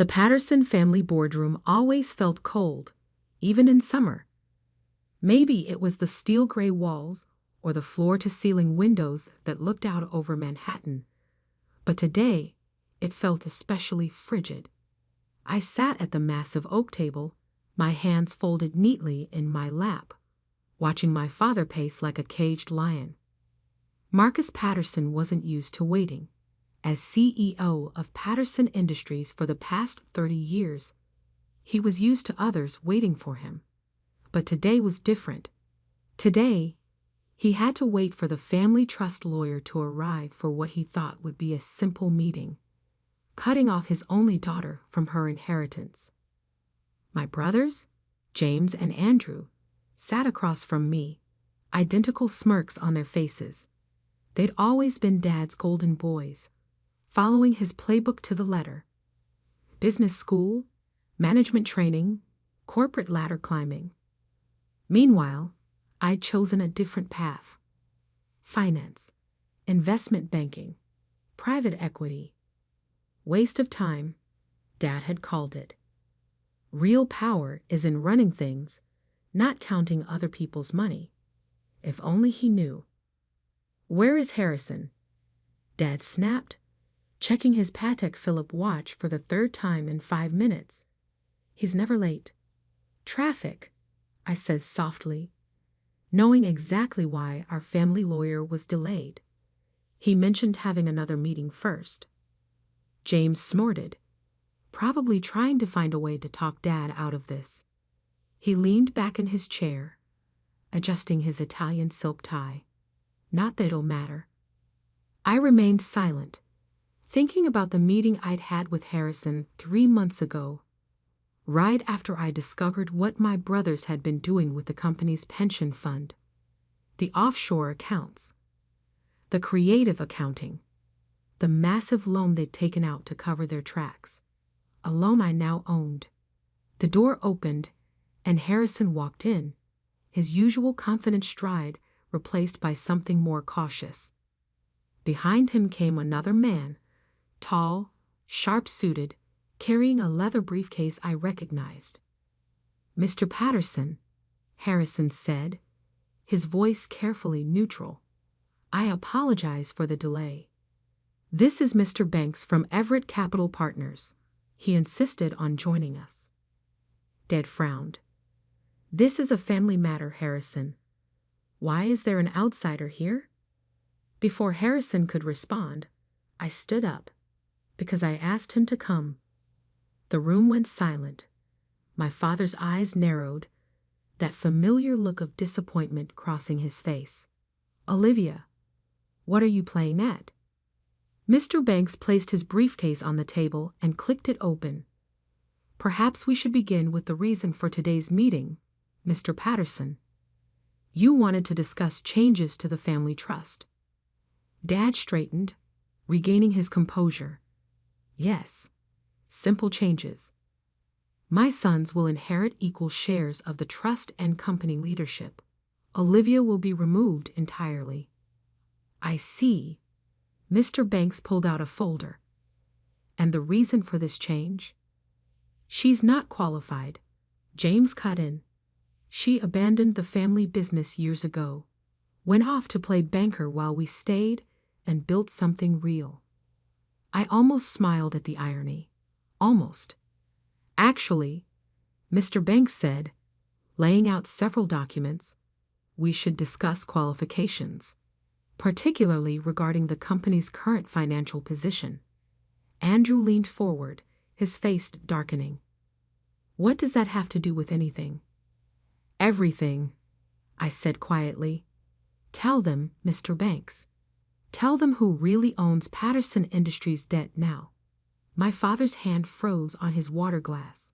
The Patterson family boardroom always felt cold, even in summer. Maybe it was the steel gray walls or the floor-to-ceiling windows that looked out over Manhattan, but today it felt especially frigid. I sat at the massive oak table, my hands folded neatly in my lap, watching my father pace like a caged lion. Marcus Patterson wasn't used to waiting. As CEO of Patterson Industries for the past 30 years, he was used to others waiting for him. But today was different. Today, he had to wait for the family trust lawyer to arrive for what he thought would be a simple meeting, cutting off his only daughter from her inheritance. My brothers, James and Andrew, sat across from me, identical smirks on their faces. They'd always been Dad's golden boys, following his playbook to the letter. Business school, management training, corporate ladder climbing. Meanwhile, I'd chosen a different path. Finance, investment banking, private equity. Waste of time, Dad had called it. Real power is in running things, not counting other people's money. If only he knew. "Where is Harrison?" Dad snapped, checking his Patek Philippe watch for the third time in 5 minutes. "He's never late." "Traffic," I said softly, knowing exactly why our family lawyer was delayed. He mentioned having another meeting first. James snorted, probably trying to find a way to talk Dad out of this. He leaned back in his chair, adjusting his Italian silk tie. Not that it'll matter. I remained silent, thinking about the meeting I'd had with Harrison 3 months ago, right after I discovered what my brothers had been doing with the company's pension fund, the offshore accounts, the creative accounting, the massive loan they'd taken out to cover their tracks, a loan I now owned. The door opened, and Harrison walked in, his usual confident stride replaced by something more cautious. Behind him came another man, tall, sharp-suited, carrying a leather briefcase I recognized. "Mr. Patterson," Harrison said, his voice carefully neutral. "I apologize for the delay. This is Mr. Banks from Everett Capital Partners." He insisted on joining us. Dad frowned. "This is a family matter, Harrison. Why is there an outsider here?" Before Harrison could respond, I stood up, because I asked him to come. The room went silent. My father's eyes narrowed, that familiar look of disappointment crossing his face. "Olivia, what are you playing at?" Mr. Banks placed his briefcase on the table and clicked it open. "Perhaps we should begin with the reason for today's meeting, Mr. Patterson. You wanted to discuss changes to the family trust." Dad straightened, regaining his composure. "Yes, simple changes. My sons will inherit equal shares of the trust and company leadership. Olivia will be removed entirely." "I see." Mr. Banks pulled out a folder. "And the reason for this change?" "She's not qualified," James cut in. "She abandoned the family business years ago, went off to play banker while we stayed and built something real." I almost smiled at the irony. Almost. "Actually," Mr. Banks said, laying out several documents, "we should discuss qualifications, particularly regarding the company's current financial position." Andrew leaned forward, his face darkening. "What does that have to do with anything?" "Everything," I said quietly. "Tell them, Mr. Banks. Tell them who really owns Patterson Industries' debt now." My father's hand froze on his water glass.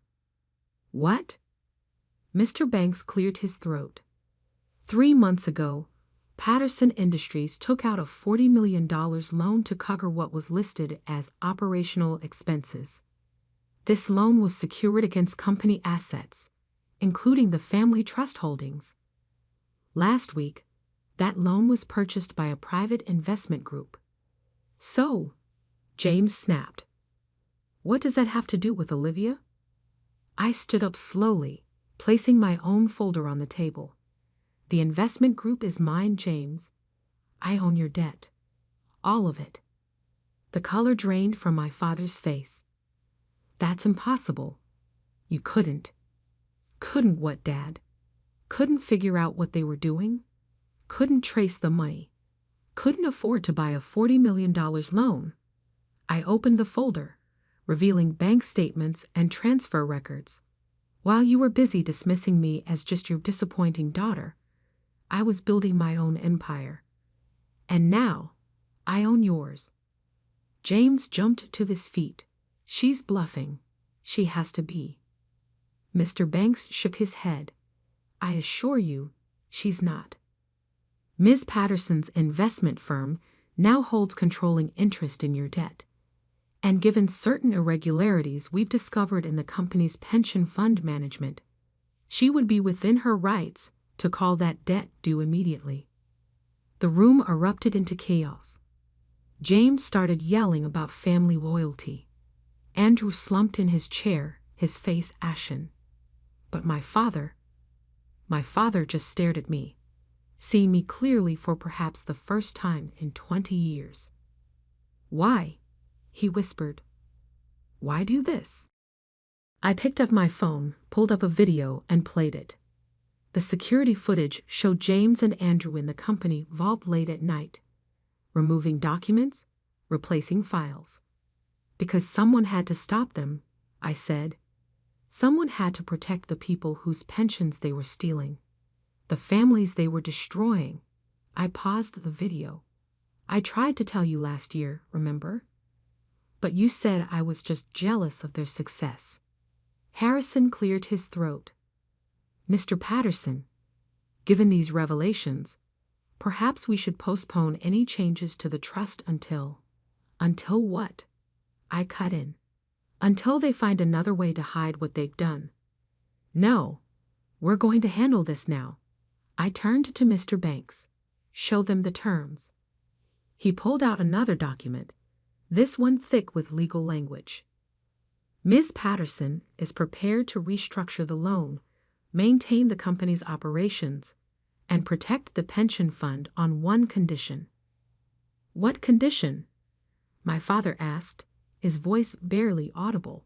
"What?" Mr. Banks cleared his throat. 3 months ago, Patterson Industries took out a $40 million loan to cover what was listed as operational expenses. This loan was secured against company assets, including the family trust holdings. Last week, that loan was purchased by a private investment group. "So," James snapped, What does that have to do with Olivia? I stood up slowly, placing my own folder on the table. The investment group is mine, James. I own your debt. All of it. The color drained from my father's face. That's impossible. You couldn't. Couldn't what, Dad? Couldn't figure out what they were doing? Couldn't trace the money? Couldn't afford to buy a $40 million loan? I opened the folder, revealing bank statements and transfer records. While you were busy dismissing me as just your disappointing daughter, I was building my own empire. And now, I own yours. James jumped to his feet. She's bluffing. She has to be. Mr. Banks shook his head. I assure you, she's not. Ms. Patterson's investment firm now holds controlling interest in your debt. And given certain irregularities we've discovered in the company's pension fund management, she would be within her rights to call that debt due immediately. The room erupted into chaos. James started yelling about family loyalty. Andrew slumped in his chair, his face ashen. But my father just stared at me, seeing me clearly for perhaps the first time in 20 years. Why? He whispered. Why do this? I picked up my phone, pulled up a video, and played it. The security footage showed James and Andrew in the company vault late at night, removing documents, replacing files. Because someone had to stop them, I said. Someone had to protect the people whose pensions they were stealing, the families they were destroying. I paused the video. I tried to tell you last year, remember? But you said I was just jealous of their success. Harrison cleared his throat. Mr. Patterson, given these revelations, perhaps we should postpone any changes to the trust until what? I cut in. Until they find another way to hide what they've done. No, we're going to handle this now. I turned to Mr. Banks. Show them the terms. He pulled out another document, this one thick with legal language. Ms. Patterson is prepared to restructure the loan, maintain the company's operations, and protect the pension fund on one condition. What condition? My father asked, his voice barely audible.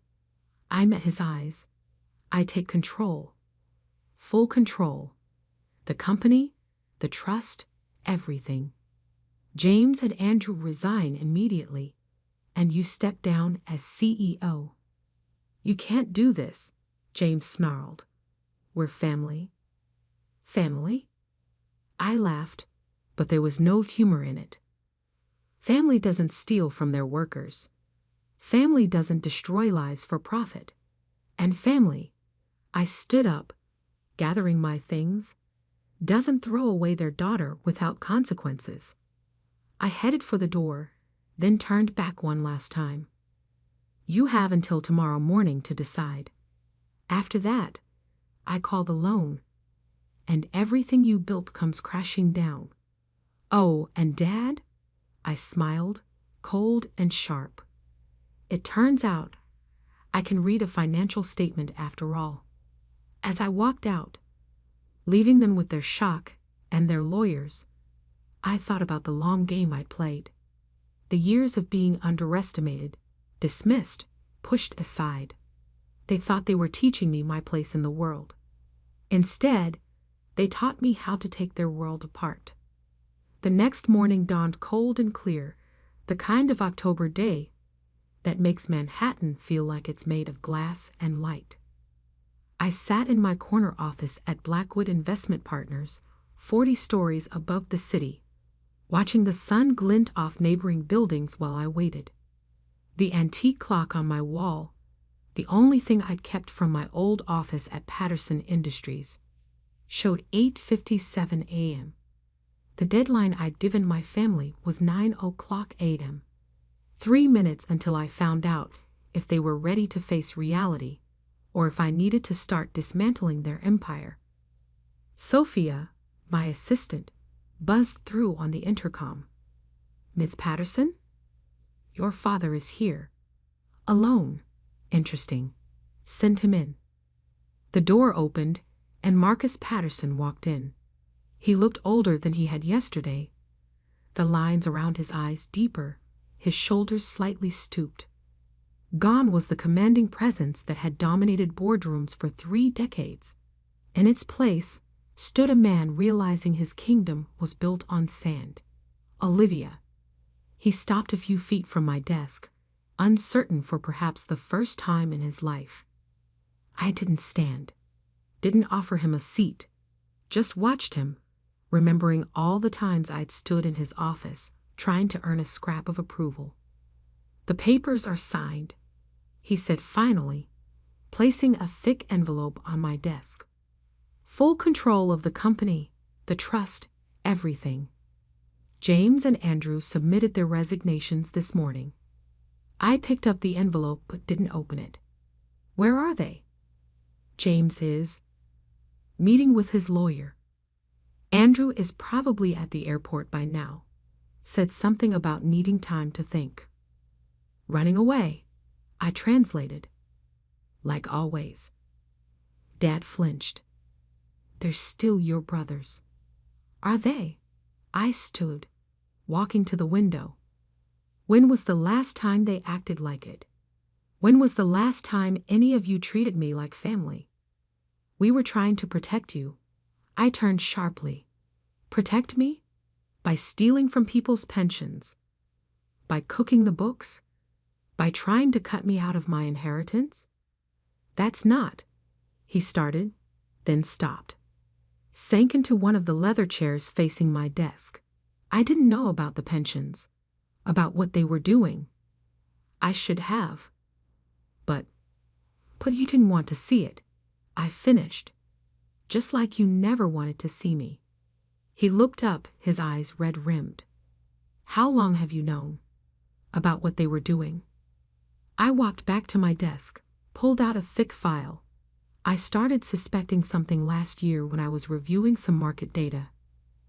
I met his eyes. I take control. Full control. The company, the trust, everything. James and Andrew resign immediately, and you step down as CEO. You can't do this, James snarled. We're family. Family? I laughed, but there was no humor in it. Family doesn't steal from their workers. Family doesn't destroy lives for profit. And family, I stood up, gathering my things, doesn't throw away their daughter without consequences. I headed for the door, then turned back one last time. You have until tomorrow morning to decide. After that, I call the loan, and everything you built comes crashing down. Oh, and Dad? I smiled, cold and sharp. It turns out I can read a financial statement after all. As I walked out, leaving them with their shock and their lawyers, I thought about the long game I'd played. The years of being underestimated, dismissed, pushed aside. They thought they were teaching me my place in the world. Instead, they taught me how to take their world apart. The next morning dawned cold and clear, the kind of October day that makes Manhattan feel like it's made of glass and light. I sat in my corner office at Blackwood Investment Partners, 40 stories above the city, watching the sun glint off neighboring buildings while I waited. The antique clock on my wall, the only thing I'd kept from my old office at Patterson Industries, showed 8:57 a.m. The deadline I'd given my family was 9:00 a.m. 3 minutes until I found out if they were ready to face reality or if I needed to start dismantling their empire. Sophia, my assistant, buzzed through on the intercom. Miss Patterson? Your father is here. Alone. Interesting. Send him in. The door opened, and Marcus Patterson walked in. He looked older than he had yesterday, the lines around his eyes deeper, his shoulders slightly stooped. Gone was the commanding presence that had dominated boardrooms for 3 decades. In its place stood a man realizing his kingdom was built on sand. Olivia. He stopped a few feet from my desk, uncertain for perhaps the first time in his life. I didn't stand, didn't offer him a seat, just watched him, remembering all the times I'd stood in his office trying to earn a scrap of approval. The papers are signed, he said finally, placing a thick envelope on my desk. Full control of the company, the trust, everything. James and Andrew submitted their resignations this morning. I picked up the envelope but didn't open it. Where are they? James is meeting with his lawyer. Andrew is probably at the airport by now. Said something about needing time to think. Running away, I translated. Like always. Dad flinched. They're still your brothers. Are they? I stood, walking to the window. When was the last time they acted like it? When was the last time any of you treated me like family? We were trying to protect you. I turned sharply. Protect me? By stealing from people's pensions? By cooking the books? By trying to cut me out of my inheritance? That's not. He started, then stopped. Sank into one of the leather chairs facing my desk. I didn't know about the pensions, about what they were doing. I should have. But you didn't want to see it. I finished. Just like you never wanted to see me. He looked up, his eyes red-rimmed. How long have you known about what they were doing? I walked back to my desk, pulled out a thick file. I started suspecting something last year when I was reviewing some market data.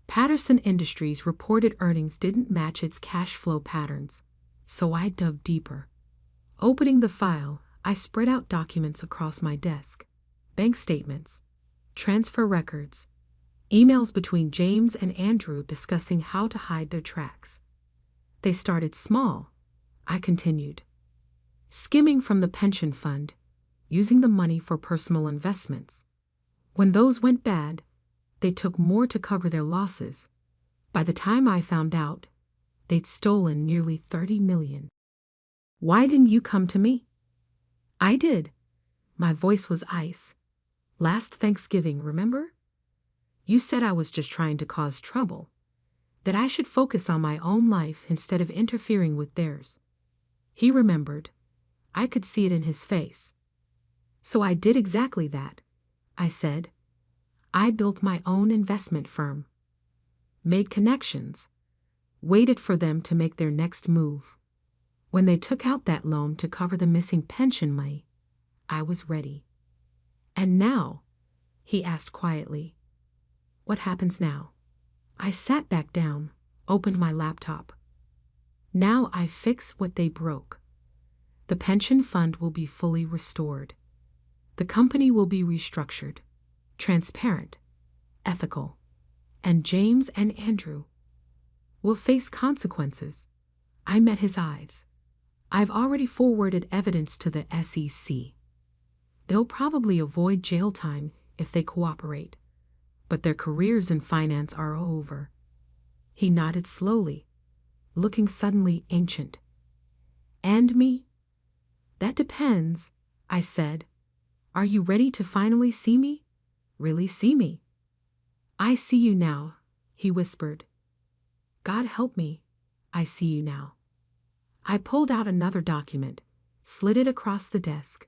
Patterson Industries reported earnings didn't match its cash flow patterns, so I dug deeper. Opening the file, I spread out documents across my desk. Bank statements, transfer records, emails between James and Andrew discussing how to hide their tracks. They started small, I continued. Skimming from the pension fund, using the money for personal investments. When those went bad, they took more to cover their losses. By the time I found out, they'd stolen nearly $30 million. Why didn't you come to me? I did. My voice was ice. Last Thanksgiving, remember? You said I was just trying to cause trouble, that I should focus on my own life instead of interfering with theirs. He remembered. I could see it in his face. So I did exactly that, I said. I built my own investment firm. Made connections. Waited for them to make their next move. When they took out that loan to cover the missing pension money, I was ready. And now, he asked quietly, what happens now? I sat back down, opened my laptop. Now I fix what they broke. The pension fund will be fully restored. The company will be restructured, transparent, ethical, and James and Andrew will face consequences. I met his eyes. I've already forwarded evidence to the SEC. They'll probably avoid jail time if they cooperate, but their careers in finance are over. He nodded slowly, looking suddenly ancient. And me? That depends, I said. Are you ready to finally see me? Really see me? I see you now, he whispered. God help me, I see you now. I pulled out another document, slid it across the desk.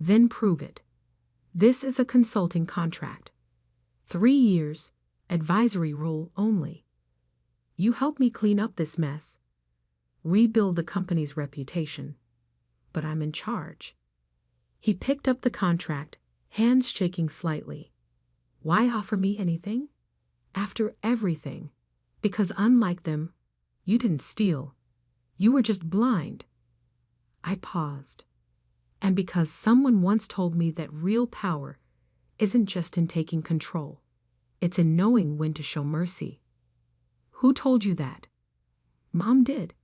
Then prove it. This is a consulting contract. 3 years, advisory role only. You help me clean up this mess, rebuild the company's reputation. But I'm in charge. He picked up the contract, hands shaking slightly. Why offer me anything? After everything. Because unlike them, you didn't steal. You were just blind. I paused. and because someone once told me that real power isn't just in taking control, it's in knowing when to show mercy. Who told you that? Mom did.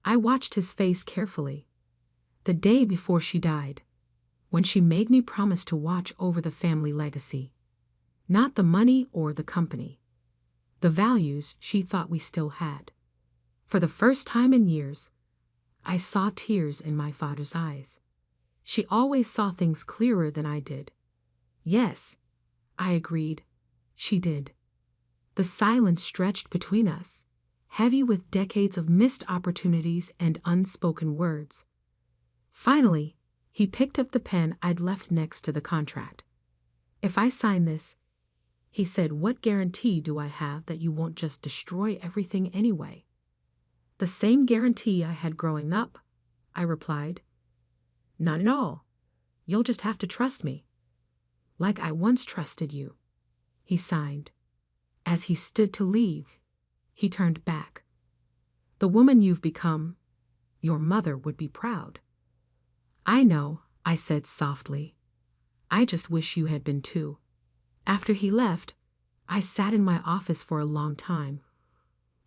I watched his face carefully. The day before she died, when she made me promise to watch over the family legacy. Not the money or the company. The values she thought we still had. For the first time in years, I saw tears in my father's eyes. She always saw things clearer than I did. Yes, I agreed. She did. The silence stretched between us, heavy with decades of missed opportunities and unspoken words. Finally, he picked up the pen I'd left next to the contract. If I sign this, he said, what guarantee do I have that you won't just destroy everything anyway? The same guarantee I had growing up, I replied. Not at all. You'll just have to trust me. Like I once trusted you. He signed. As he stood to leave, he turned back. The woman you've become, your mother would be proud. I know, I said softly. I just wish you had been too. After he left, I sat in my office for a long time,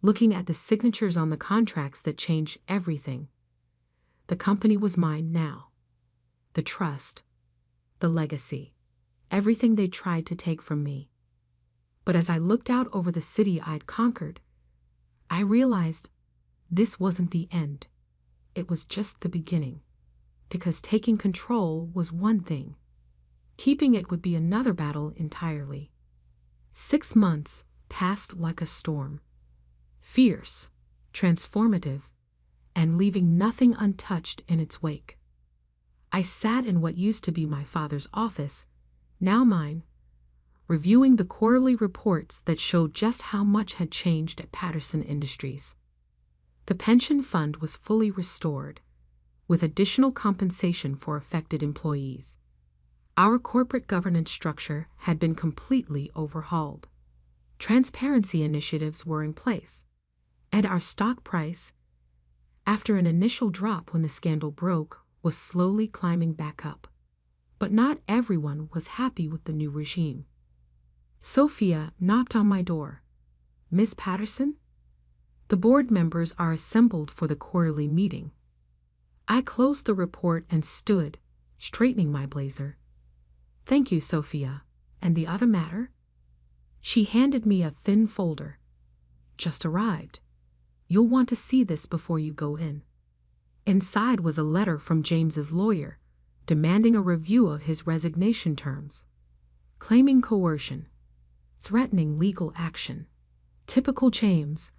looking at the signatures on the contracts that changed everything. The company was mine now. The trust, the legacy, everything they tried to take from me. But as I looked out over the city I'd conquered, I realized this wasn't the end. It was just the beginning. Because taking control was one thing. Keeping it would be another battle entirely. 6 months passed like a storm. Fierce, transformative, and leaving nothing untouched in its wake. I sat in what used to be my father's office, now mine, reviewing the quarterly reports that showed just how much had changed at Patterson Industries. The pension fund was fully restored, with additional compensation for affected employees. Our corporate governance structure had been completely overhauled. Transparency initiatives were in place, and our stock price, after an initial drop when the scandal broke, was slowly climbing back up. But not everyone was happy with the new regime. Sophia knocked on my door. Miss Patterson? The board members are assembled for the quarterly meeting. I closed the report and stood, straightening my blazer. Thank you, Sophia. And the other matter? She handed me a thin folder. Just arrived. You'll want to see this before you go in. Inside was a letter from James's lawyer, demanding a review of his resignation terms, claiming coercion, threatening legal action. Typical James,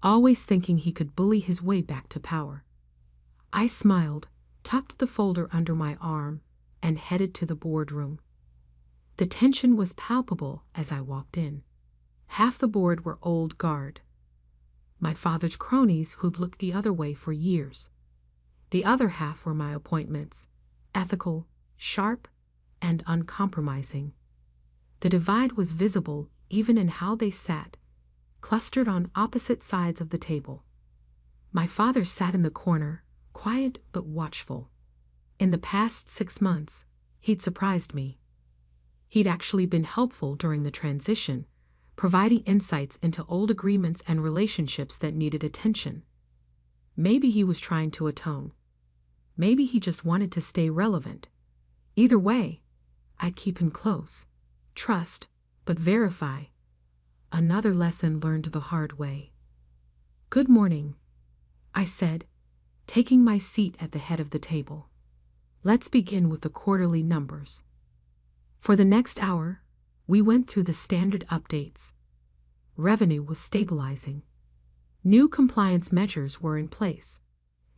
always thinking he could bully his way back to power. I smiled, tucked the folder under my arm, and headed to the boardroom. The tension was palpable as I walked in. Half the board were old guard. My father's cronies who'd looked the other way for years. The other half were my appointments, ethical, sharp, and uncompromising. The divide was visible even in how they sat, clustered on opposite sides of the table. My father sat in the corner, quiet but watchful. In the past 6 months, he'd surprised me. He'd actually been helpful during the transition, providing insights into old agreements and relationships that needed attention. Maybe he was trying to atone. Maybe he just wanted to stay relevant. Either way, I'd keep him close. Trust, but verify. Another lesson learned the hard way. Good morning, I said, taking my seat at the head of the table. Let's begin with the quarterly numbers. For the next hour, we went through the standard updates. Revenue was stabilizing. New compliance measures were in place.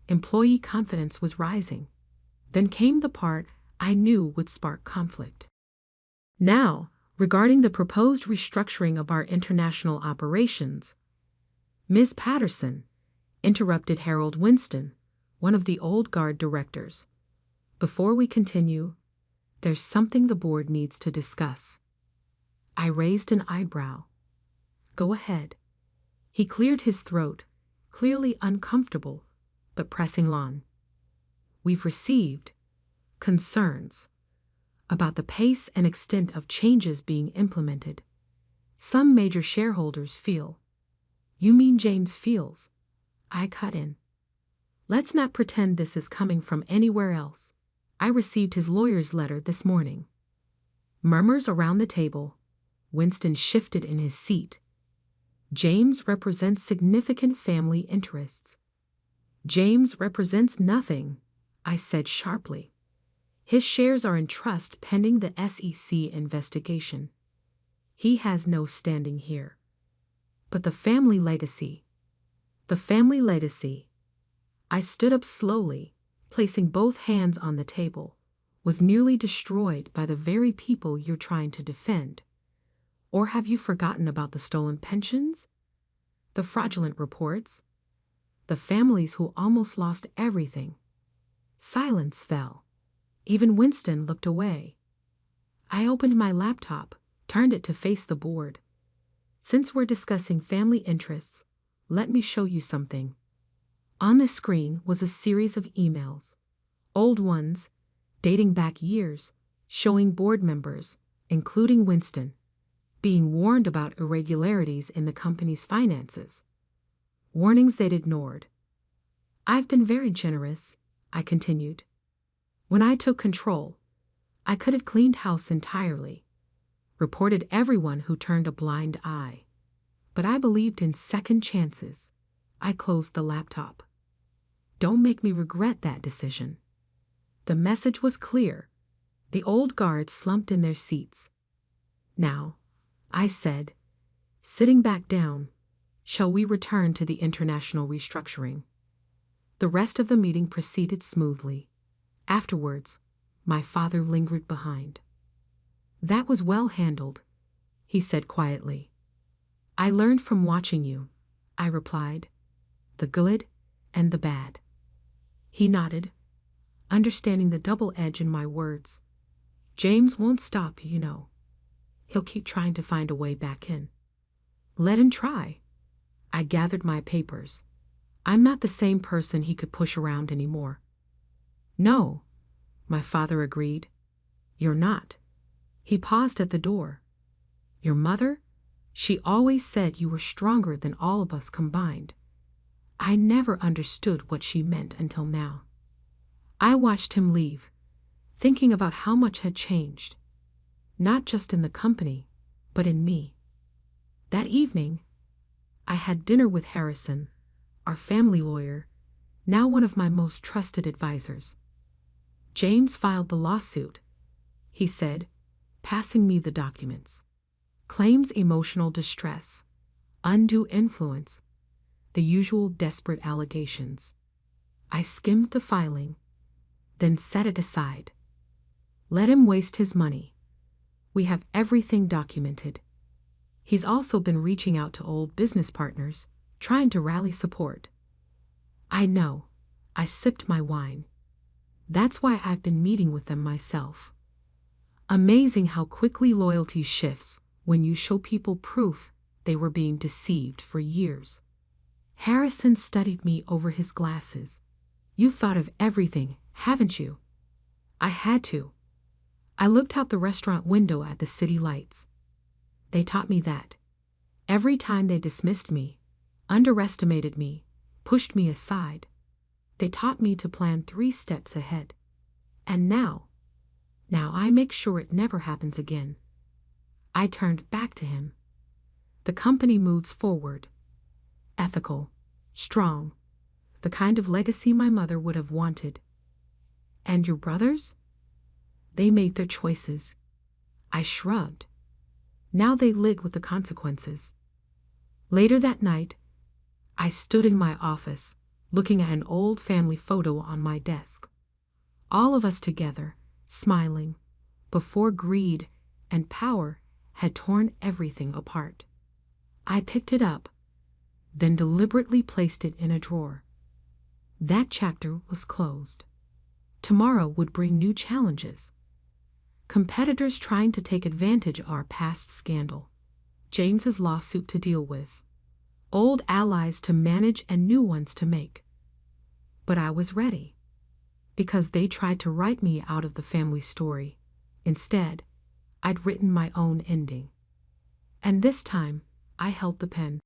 Employee confidence was rising. Then came the part I knew would spark conflict. Now, regarding the proposed restructuring of our international operations, Ms. Patterson interrupted Harold Winston, one of the old guard directors. Before we continue, there's something the board needs to discuss. I raised an eyebrow. Go ahead. He cleared his throat, clearly uncomfortable, but pressing on. We've received concerns about the pace and extent of changes being implemented. Some major shareholders feel. You mean James feels? I cut in. Let's not pretend this is coming from anywhere else. I received his lawyer's letter this morning. Murmurs around the table. Winston shifted in his seat. James represents significant family interests. James represents nothing, I said sharply. His shares are in trust pending the SEC investigation. He has no standing here. But the family legacy. The family legacy. I stood up slowly, placing both hands on the table, was nearly destroyed by the very people you're trying to defend. Or have you forgotten about the stolen pensions? The fraudulent reports? The families who almost lost everything? Silence fell. Even Winston looked away. I opened my laptop, turned it to face the board. Since we're discussing family interests, let me show you something. On the screen was a series of emails, old ones, dating back years, showing board members, including Winston, being warned about irregularities in the company's finances. Warnings they'd ignored. I've been very generous, I continued. When I took control, I could have cleaned house entirely, reported everyone who turned a blind eye. But I believed in second chances. I closed the laptop. Don't make me regret that decision. The message was clear. The old guard slumped in their seats. Now, I said, sitting back down, shall we return to the international restructuring? The rest of the meeting proceeded smoothly. Afterwards, my father lingered behind. That was well handled, he said quietly. I learned from watching you, I replied. The good and the bad. He nodded, understanding the double edge in my words. James won't stop, you know. He'll keep trying to find a way back in. Let him try. I gathered my papers. I'm not the same person he could push around anymore. No, my father agreed. You're not. He paused at the door. Your mother? She always said you were stronger than all of us combined. I never understood what she meant until now. I watched him leave, thinking about how much had changed, not just in the company, but in me. That evening, I had dinner with Harrison, our family lawyer, now one of my most trusted advisors. James filed the lawsuit, he said, passing me the documents. Claims emotional distress, undue influence, the usual desperate allegations. I skimmed the filing, then set it aside. Let him waste his money. We have everything documented. He's also been reaching out to old business partners, trying to rally support. I know. I sipped my wine. That's why I've been meeting with them myself. Amazing how quickly loyalty shifts when you show people proof they were being deceived for years. Harrison studied me over his glasses. You've thought of everything, haven't you? I had to. I looked out the restaurant window at the city lights. They taught me that. Every time they dismissed me, underestimated me, pushed me aside, they taught me to plan 3 steps ahead. And now I make sure it never happens again. I turned back to him. The company moves forward. Ethical, strong, the kind of legacy my mother would have wanted. And your brothers? They made their choices. I shrugged. Now they live with the consequences. Later that night, I stood in my office, looking at an old family photo on my desk. All of us together, smiling, before greed and power had torn everything apart. I picked it up, then deliberately placed it in a drawer. That chapter was closed. Tomorrow would bring new challenges. Competitors trying to take advantage of our past scandal. James's lawsuit to deal with. Old allies to manage and new ones to make. But I was ready. because they tried to write me out of the family story. Instead, I'd written my own ending. And this time, I held the pen.